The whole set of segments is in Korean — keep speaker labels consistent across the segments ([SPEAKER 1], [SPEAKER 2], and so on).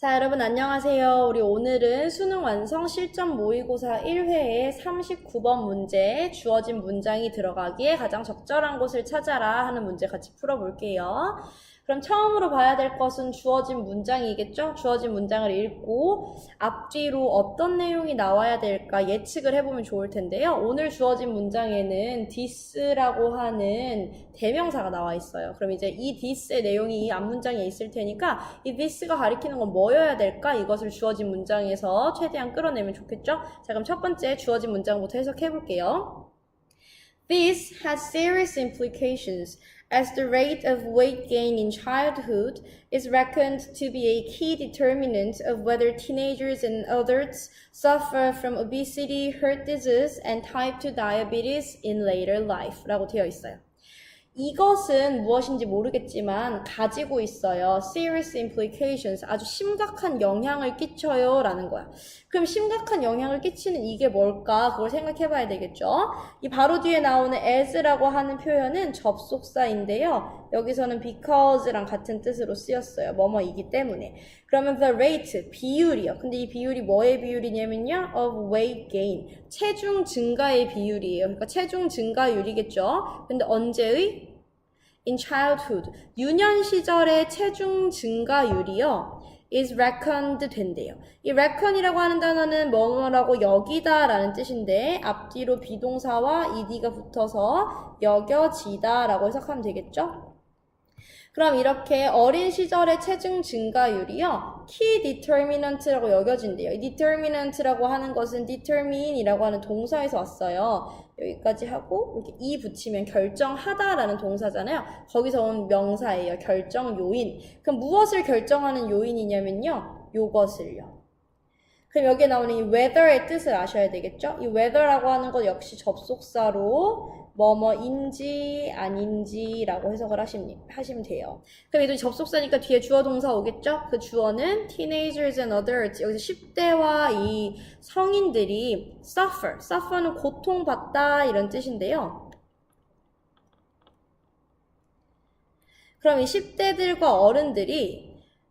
[SPEAKER 1] 자, 여러분 안녕하세요. 우리 오늘은 수능 완성 실전 모의고사 1회의 39번 문제 주어진 문장이 들어가기에 가장 적절한 곳을 찾아라 하는 문제 같이 풀어볼게요. 그럼 처음으로 봐야 될 것은 주어진 문장이겠죠? 주어진 문장을 읽고 앞뒤로 어떤 내용이 나와야 될까 예측을 해보면 좋을 텐데요. 오늘 주어진 문장에는 this라고 하는 대명사가 나와 있어요. 그럼 이제 이 this의 내용이 이 앞문장에 있을 테니까 이 this가 가리키는 건 뭐여야 될까? 이것을 주어진 문장에서 최대한 끌어내면 좋겠죠? 자, 그럼 첫 번째 주어진 문장부터 해석해볼게요. This has serious implications as the rate of weight gain in childhood is reckoned to be a key determinant of whether teenagers and adults suffer from obesity, heart disease, and type 2 diabetes in later life 라고 되어 있어요. 이것은 무엇인지 모르겠지만 가지고 있어요. serious implications, 아주 심각한 영향을 끼쳐요 라는 거야. 그럼 심각한 영향을 끼치는 이게 뭘까? 그걸 생각해 봐야 되겠죠. 이 바로 뒤에 나오는 as라고 하는 표현은 접속사인데요. 여기서는 because랑 같은 뜻으로 쓰였어요. 뭐뭐이기 때문에. 그러면 the rate, 비율이요. 근데 이 비율이 뭐의 비율이냐면요. of weight gain, 체중 증가의 비율이에요. 그러니까 체중 증가율이겠죠. 근데 언제의? in childhood, 유년 시절의 체중 증가율이요. is reckoned 된대요. 이 reckon이라고 하는 단어는 뭐뭐라고 여기다 라는 뜻인데 앞뒤로 비동사와 ed가 붙어서 여겨지다 라고 해석하면 되겠죠? 그럼 이렇게 어린 시절의 체중 증가율이요. key determinant라고 여겨진대요. 이 determinant라고 하는 것은 determine이라고 하는 동사에서 왔어요. 여기까지 하고 이렇게 이 붙이면 결정하다라는 동사잖아요. 거기서 온 명사예요. 결정 요인. 그럼 무엇을 결정하는 요인이냐면요. 요것을요. 그럼 여기에 나오는 이 whether의 뜻을 아셔야 되겠죠? 이 whether라고 하는 것 역시 접속사로 뭐뭐인지 아닌지라고 해석을 하시면 돼요. 그럼 얘도 접속사니까 뒤에 주어 동사 오겠죠? 그 주어는 teenagers and adults. 여기서 10대와 이 성인들이 suffer는 고통받다 이런 뜻인데요. 그럼 이 10대들과 어른들이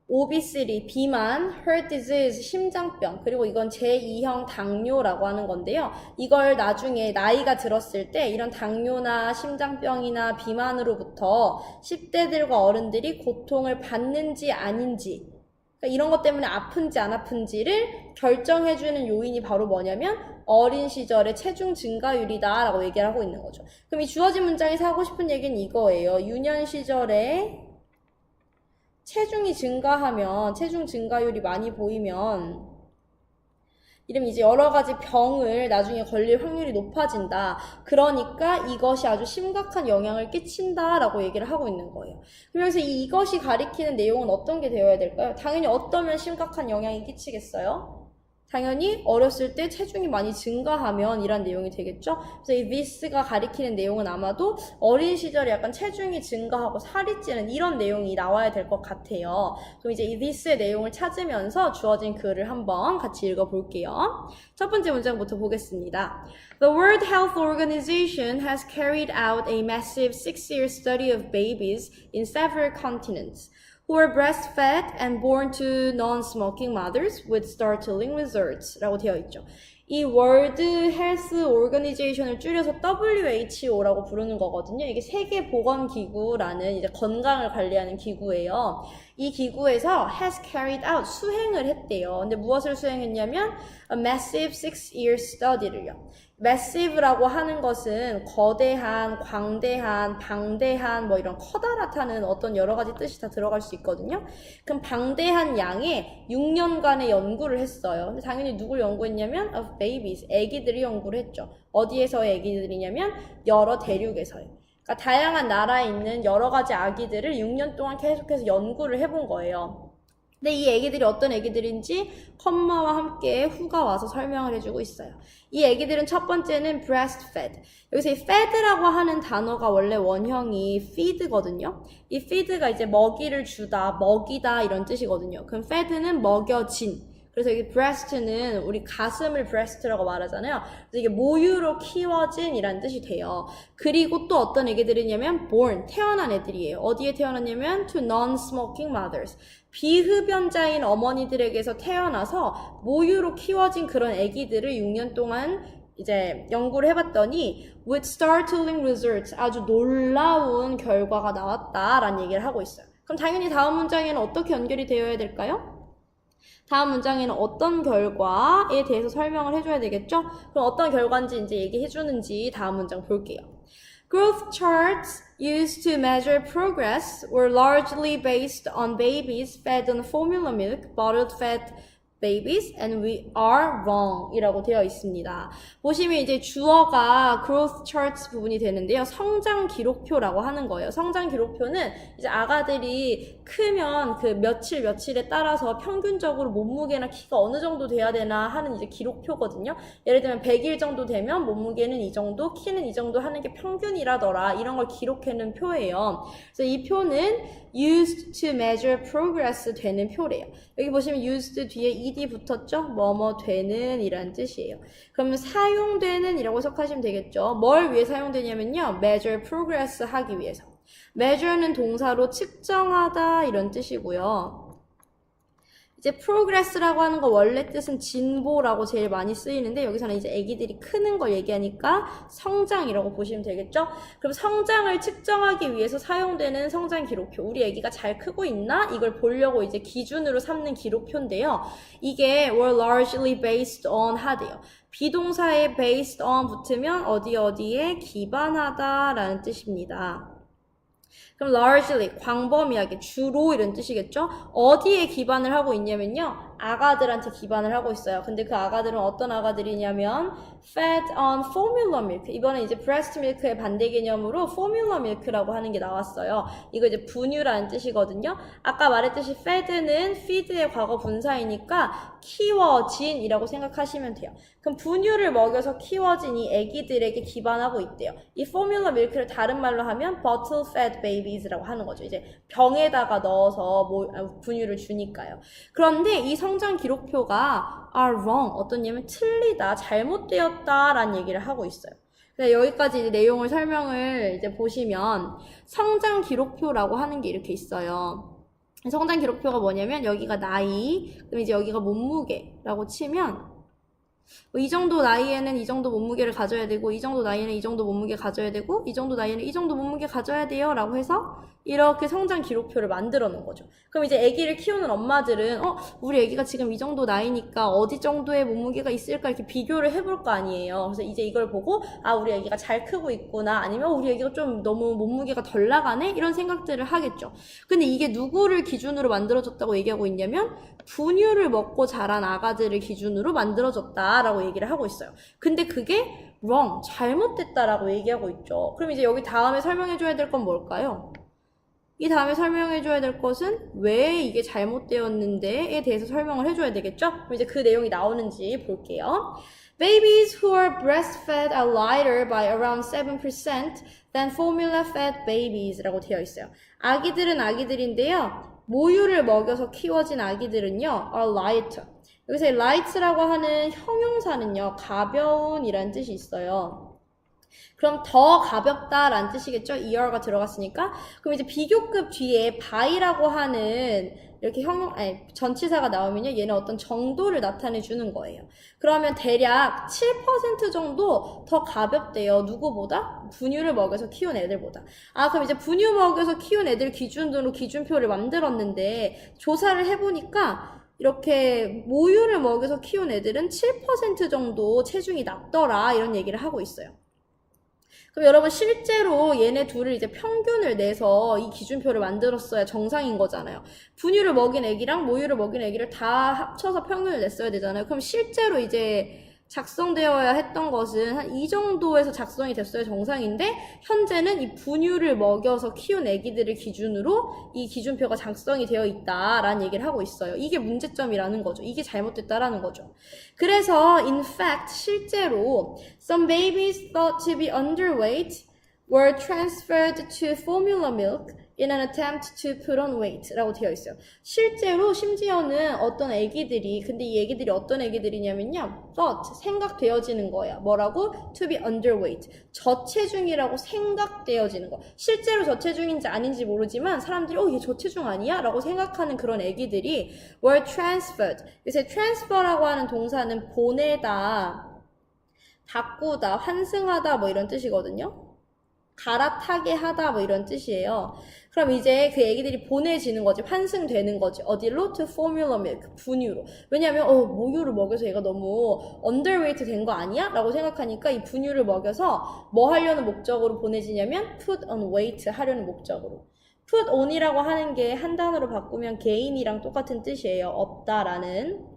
[SPEAKER 1] obesity, 비만, heart disease, 심장병, 그리고 이건 제2형 당뇨라고 하는 건데요. 이걸 나중에 나이가 들었을 때 이런 당뇨나 심장병이나 비만으로부터 10대들과 어른들이 고통을 받는지 아닌지, 그러니까 이런 것 때문에 아픈지 안 아픈지를 결정해주는 요인이 바로 뭐냐면 어린 시절의 체중 증가율이다 라고 얘기를 하고 있는 거죠. 그럼 이 주어진 문장에서 하고 싶은 얘기는 이거예요. 유년 시절에 체중이 증가하면, 체중 증가율이 많이 보이면 이러면 이제 여러 가지 병을 나중에 걸릴 확률이 높아진다. 그러니까 이것이 아주 심각한 영향을 끼친다라고 얘기를 하고 있는 거예요. 그래서 이것이 가리키는 내용은 어떤 게 되어야 될까요? 당연히 어떠면 심각한 영향이 끼치겠어요? 당연히 어렸을 때 체중이 많이 증가하면 이란 내용이 되겠죠? 그래서 이 this가 가리키는 내용은 아마도 어린 시절에 약간 체중이 증가하고 살이 찌는 이런 내용이 나와야 될 것 같아요. 그럼 이제 이 this의 내용을 찾으면서 주어진 글을 한번 같이 읽어볼게요. 첫 번째 문장부터 보겠습니다. The World Health Organization has carried out a massive 6-year study of babies in several continents who are breastfed and born to non-smoking mothers with startling results 라고 되어 있죠. 이 World Health Organization을 줄여서 WHO라고 부르는 거거든요. 이게 세계보건기구라는 이제 건강을 관리하는 기구예요. 이 기구에서 has carried out, 수행을 했대요. 근데 무엇을 수행했냐면 a massive 6-year study를요. massive라고 하는 것은 거대한, 광대한, 방대한 뭐 이런 커다랗다는 어떤 여러 가지 뜻이 다 들어갈 수 있거든요. 그럼 방대한 양의 6년간의 연구를 했어요. 근데 당연히 누굴 연구했냐면 of babies, 아기들이 연구를 했죠. 어디에서의 아기들이냐면 여러 대륙에서요. 그러니까 다양한 나라에 있는 여러 가지 아기들을 6년 동안 계속해서 연구를 해본 거예요. 근데 이 애기들이 어떤 애기들인지 컴마와 함께 후가 와서 설명을 해주고 있어요. 이 애기들은 첫 번째는 breastfed. 여기서 이 fed라고 하는 단어가 원래 원형이 feed거든요. 이 feed가 이제 먹이를 주다, 먹이다 이런 뜻이거든요. 그럼 fed는 먹여진. 그래서 여기 breast는 우리 가슴을 breast라고 말하잖아요. 그래서 이게 모유로 키워진이라는 뜻이 돼요. 그리고 또 어떤 애기들이냐면 born, 태어난 애들이에요. 어디에 태어났냐면 to non-smoking mothers. 비흡연자인 어머니들에게서 태어나서 모유로 키워진 그런 애기들을 6년 동안 이제 연구를 해봤더니 with startling results, 아주 놀라운 결과가 나왔다라는 얘기를 하고 있어요. 그럼 당연히 다음 문장에는 어떻게 연결이 되어야 될까요? 다음 문장에는 어떤 결과에 대해서 설명을 해줘야 되겠죠? 그럼 어떤 결과인지 이제 얘기해주는지 다음 문장 볼게요. Growth charts used to measure progress were largely based on babies fed on formula milk, bottled fed babies, and we are wrong 이라고 되어 있습니다. 보시면 이제 주어가 growth charts 부분이 되는데요. 성장 기록표라고 하는 거예요. 성장 기록표는 이제 아가들이 크면 그 며칠에 따라서 평균적으로 몸무게나 키가 어느 정도 돼야 되나 하는 이제 기록표거든요. 예를 들면 100일 정도 되면 몸무게는 이 정도, 키는 이 정도 하는 게 평균이라더라. 이런 걸 기록해놓은 표예요. 그래서 이 표는 used to measure progress 되는 표래요. 여기 보시면 used 뒤에 ed 붙었죠? 뭐뭐 되는 이란 뜻이에요. 그러면 사용되는 이라고 해석하시면 되겠죠. 뭘 위해 사용되냐면요. measure progress 하기 위해서. measure는 동사로 측정하다 이런 뜻이고요. 이제 progress라고 하는 거 원래 뜻은 진보라고 제일 많이 쓰이는데 여기서는 이제 애기들이 크는 걸 얘기하니까 성장이라고 보시면 되겠죠? 그럼 성장을 측정하기 위해서 사용되는 성장 기록표. 우리 애기가 잘 크고 있나? 이걸 보려고 이제 기준으로 삼는 기록표인데요. 이게 were largely based on 하대요. 비동사에 based on 붙으면 어디에 기반하다 라는 뜻입니다. 그럼 largely, 광범위하게, 주로 이런 뜻이겠죠? 어디에 기반을 하고 있냐면요. 아가들한테 기반을 하고 있어요. 근데 그 아가들은 어떤 아가들이냐면 fed on formula milk. 이번에 이제 breast milk의 반대 개념으로 formula milk라고 하는 게 나왔어요. 이거 이제 분유라는 뜻이거든요. 아까 말했듯이 fed는 feed의 과거 분사이니까 키워진이라고 생각하시면 돼요. 그럼 분유를 먹여서 키워진 이 애기들에게 기반하고 있대요. 이 formula milk를 다른 말로 하면 bottle fed babies라고 하는 거죠. 이제 병에다가 넣어서 분유를 주니까요. 그런데 이 성장 기록표가 are wrong, 어떠냐면 틀리다, 잘못되었다라는 얘기를 하고 있어요. 여기까지 이제 내용을 설명을 이제 보시면 성장 기록표라고 하는 게 이렇게 있어요. 성장 기록표가 뭐냐면 여기가 나이, 그럼 이제 여기가 몸무게라고 치면 이 정도 나이에는 이 정도 몸무게를 가져야 되고 이 정도 나이에는 이 정도 몸무게 가져야 되고 이 정도 나이에는 이 정도 몸무게 가져야 돼요 라고 해서 이렇게 성장 기록표를 만들어 놓은 거죠. 그럼 이제 아기를 키우는 엄마들은 우리 아기가 지금 이 정도 나이니까 어디 정도의 몸무게가 있을까 이렇게 비교를 해볼 거 아니에요. 그래서 이제 이걸 보고 우리 아기가 잘 크고 있구나, 아니면 우리 아기가 좀 너무 몸무게가 덜 나가네, 이런 생각들을 하겠죠. 근데 이게 누구를 기준으로 만들어졌다고 얘기하고 있냐면 분유를 먹고 자란 아가들을 기준으로 만들어졌다라고 얘기를 하고 있어요. 근데 그게 wrong, 잘못됐다라고 얘기하고 있죠. 그럼 이제 여기 다음에 설명해줘야 될 건 뭘까요? 이 다음에 설명해줘야 될 것은 왜 이게 잘못되었는데에 대해서 설명을 해줘야 되겠죠? 그럼 이제 그 내용이 나오는지 볼게요. Babies who are breastfed are lighter by around 7% than formula-fed babies 라고 되어 있어요. 아기들은 아기들인데요. 모유를 먹여서 키워진 아기들은요, are lighter. 여기서 light라고 하는 형용사는요, 가벼운 이란 뜻이 있어요. 그럼 더 가볍다라는 뜻이겠죠? er가 들어갔으니까. 그럼 이제 비교급 뒤에 by라고 하는 이렇게 전치사가 나오면요, 얘는 어떤 정도를 나타내 주는 거예요. 그러면 대략 7% 정도 더 가볍대요. 누구보다? 분유를 먹여서 키운 애들보다. 그럼 이제 분유 먹여서 키운 애들 기준으로 기준표를 만들었는데 조사를 해보니까 이렇게 모유를 먹여서 키운 애들은 7% 정도 체중이 낮더라, 이런 얘기를 하고 있어요. 그럼 여러분 실제로 얘네 둘을 이제 평균을 내서 이 기준표를 만들었어야 정상인 거잖아요. 분유를 먹인 애기랑 모유를 먹인 애기를 다 합쳐서 평균을 냈어야 되잖아요. 그럼 실제로 이제 작성되어야 했던 것은 한 이 정도에서 작성이 됐어야 정상인데 현재는 이 분유를 먹여서 키운 애기들을 기준으로 이 기준표가 작성이 되어 있다라는 얘기를 하고 있어요. 이게 문제점이라는 거죠. 이게 잘못됐다라는 거죠. 그래서 in fact 실제로 some babies thought to be underweight were transferred to formula milk in an attempt to put on weight 라고 되어 있어요. 실제로 심지어는 어떤 애기들이, 근데 이 애기들이 어떤 애기들이냐면요, thought, 생각되어지는 거야. 뭐라고? to be underweight, 저체중이라고 생각되어지는 거. 실제로 저체중인지 아닌지 모르지만 사람들이 얘 저체중 아니야? 라고 생각하는 그런 애기들이 were transferred. 요새 transfer라고 하는 동사는 보내다, 바꾸다, 환승하다 뭐 이런 뜻이거든요. 갈아타게 하다 뭐 이런 뜻이에요. 그럼 이제 그 애기들이 보내지는 거지, 환승되는 거지. 어디로? to formula milk, 분유로. 왜냐면 모유를 먹여서 얘가 너무 underweight 된 거 아니야? 라고 생각하니까 이 분유를 먹여서 뭐 하려는 목적으로 보내지냐면 put on weight 하려는 목적으로. put on이라고 하는 게 한 단어로 바꾸면 gain이랑 똑같은 뜻이에요. 없다라는.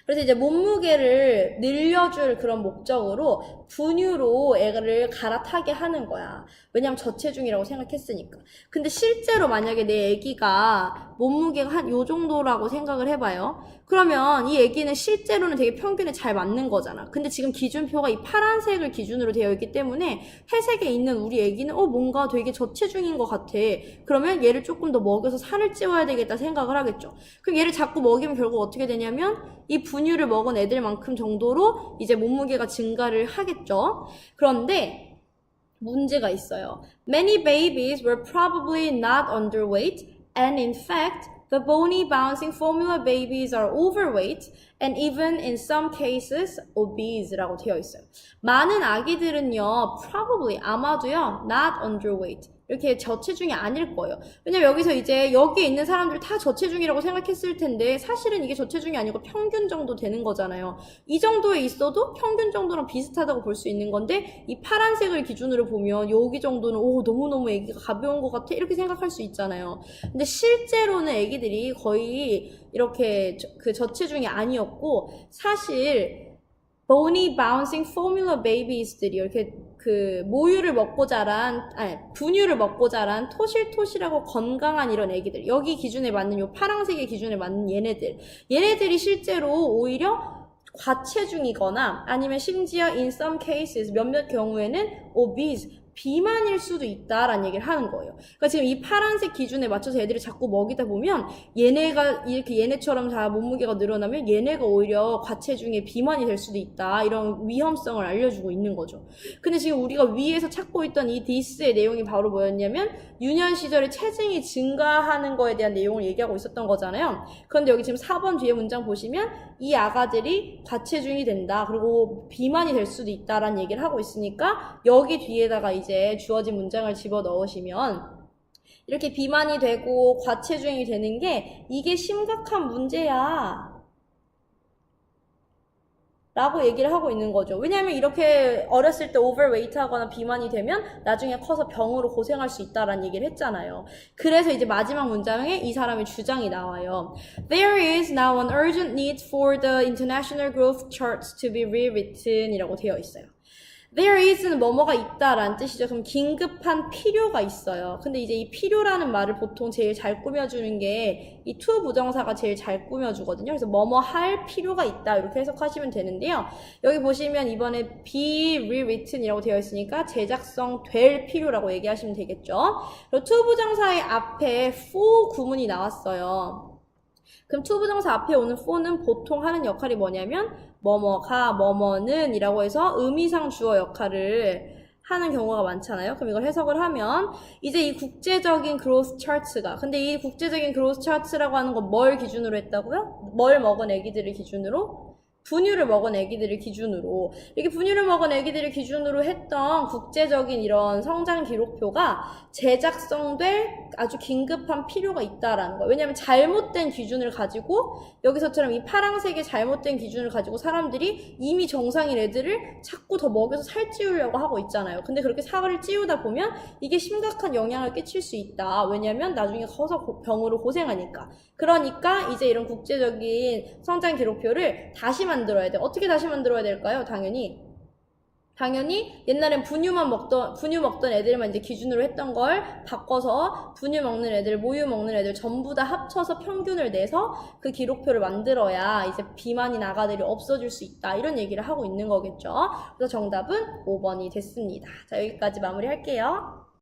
[SPEAKER 1] 그래서 이제 몸무게를 늘려줄 그런 목적으로 분유로 애를 갈아타게 하는 거야. 왜냐면 저체중이라고 생각했으니까. 근데 실제로 만약에 내 애기가 몸무게가 한 요 정도라고 생각을 해봐요. 그러면 이 애기는 실제로는 되게 평균에 잘 맞는 거잖아. 근데 지금 기준표가 이 파란색을 기준으로 되어 있기 때문에 회색에 있는 우리 애기는 뭔가 되게 저체중인 것 같아. 그러면 얘를 조금 더 먹여서 살을 찌워야 되겠다 생각을 하겠죠. 그럼 얘를 자꾸 먹이면 결국 어떻게 되냐면 이 분유를 먹은 애들만큼 정도로 이제 몸무게가 증가를 하겠죠. 그런데 문제가 있어요. Many babies were probably not underweight, and in fact, the bony bouncing formula babies are overweight and even in some cases obese라고 되어 있어요. 많은 아기들은요, probably 아마도요, not underweight. 이렇게 저체중이 아닐 거예요. 왜냐면 여기서 이제 여기에 있는 사람들 다 저체중이라고 생각했을 텐데 사실은 이게 저체중이 아니고 평균 정도 되는 거잖아요. 이 정도에 있어도 평균 정도랑 비슷하다고 볼 수 있는 건데 이 파란색을 기준으로 보면 여기 정도는 너무너무 애기가 가벼운 것 같아 이렇게 생각할 수 있잖아요. 근데 실제로는 애기들이 거의 이렇게 그 저체중이 아니었고 사실 bony bouncing formula babies들이 이렇게 그 모유를 먹고 자란, 분유를 먹고 자란 토실토실하고 건강한 이런 애기들, 여기 기준에 맞는 요 파란색의 기준에 맞는 얘네들이 실제로 오히려 과체중이거나 아니면 심지어 in some cases 몇몇 경우에는 obese, 비만일 수도 있다라는 얘기를 하는 거예요. 그러니까 지금 이 파란색 기준에 맞춰서 애들을 자꾸 먹이다 보면 얘네가 이렇게 얘네처럼 다 몸무게가 늘어나면 얘네가 오히려 과체중에 비만이 될 수도 있다. 이런 위험성을 알려주고 있는 거죠. 근데 지금 우리가 위에서 찾고 있던 이 디스의 내용이 바로 뭐였냐면 유년 시절에 체중이 증가하는 거에 대한 내용을 얘기하고 있었던 거잖아요. 그런데 여기 지금 4번 뒤에 문장 보시면 이 아가들이 과체중이 된다. 그리고 비만이 될 수도 있다라는 얘기를 하고 있으니까 여기 뒤에다가 이제 주어진 문장을 집어 넣으시면 이렇게 비만이 되고 과체중이 되는 게 이게 심각한 문제야 라고 얘기를 하고 있는 거죠. 왜냐하면 이렇게 어렸을 때 overweight 하거나 비만이 되면 나중에 커서 병으로 고생할 수 있다라는 얘기를 했잖아요. 그래서 이제 마지막 문장에 이 사람의 주장이 나와요. There is now an urgent need for the international growth charts to be rewritten 이라고 되어 있어요. There is는 뭐뭐가 있다라는 뜻이죠. 그럼 긴급한 필요가 있어요. 근데 이제 이 필요라는 말을 보통 제일 잘 꾸며주는 게 이 to 부정사가 제일 잘 꾸며주거든요. 그래서 뭐뭐 할 필요가 있다 이렇게 해석하시면 되는데요. 여기 보시면 이번에 be rewritten 이라고 되어 있으니까 제작성 될 필요라고 얘기하시면 되겠죠. 그리고 to 부정사의 앞에 for 구문이 나왔어요. 그럼 to 부정사 앞에 오는 for는 보통 하는 역할이 뭐냐면 뭐뭐가 뭐뭐는 이라고 해서 의미상 주어 역할을 하는 경우가 많잖아요. 그럼 이걸 해석을 하면 이제 이 국제적인 growth charts가, 근데 이 국제적인 growth charts라고 하는 건 뭘 기준으로 했다고요? 뭘 먹은 애기들을 기준으로? 분유를 먹은 애기들을 기준으로, 이렇게 분유를 먹은 애기들을 기준으로 했던 국제적인 이런 성장 기록표가 제작성될 아주 긴급한 필요가 있다라는 거예요. 왜냐하면 잘못된 기준을 가지고 여기서처럼 이 파란색의 잘못된 기준을 가지고 사람들이 이미 정상인 애들을 자꾸 더 먹여서 살찌우려고 하고 있잖아요. 근데 그렇게 살을 찌우다 보면 이게 심각한 영향을 끼칠 수 있다. 왜냐하면 나중에 커서 병으로 고생하니까. 그러니까 이제 이런 국제적인 성장 기록표를 다시 만들어야 돼. 어떻게 다시 만들어야 될까요? 당연히 옛날엔 분유 먹던 애들만 이제 기준으로 했던 걸 바꿔서 분유 먹는 애들, 모유 먹는 애들 전부 다 합쳐서 평균을 내서 그 기록표를 만들어야 이제 비만인 아가들이 없어질 수 있다. 이런 얘기를 하고 있는 거겠죠. 그래서 정답은 5번이 됐습니다. 자, 여기까지 마무리할게요.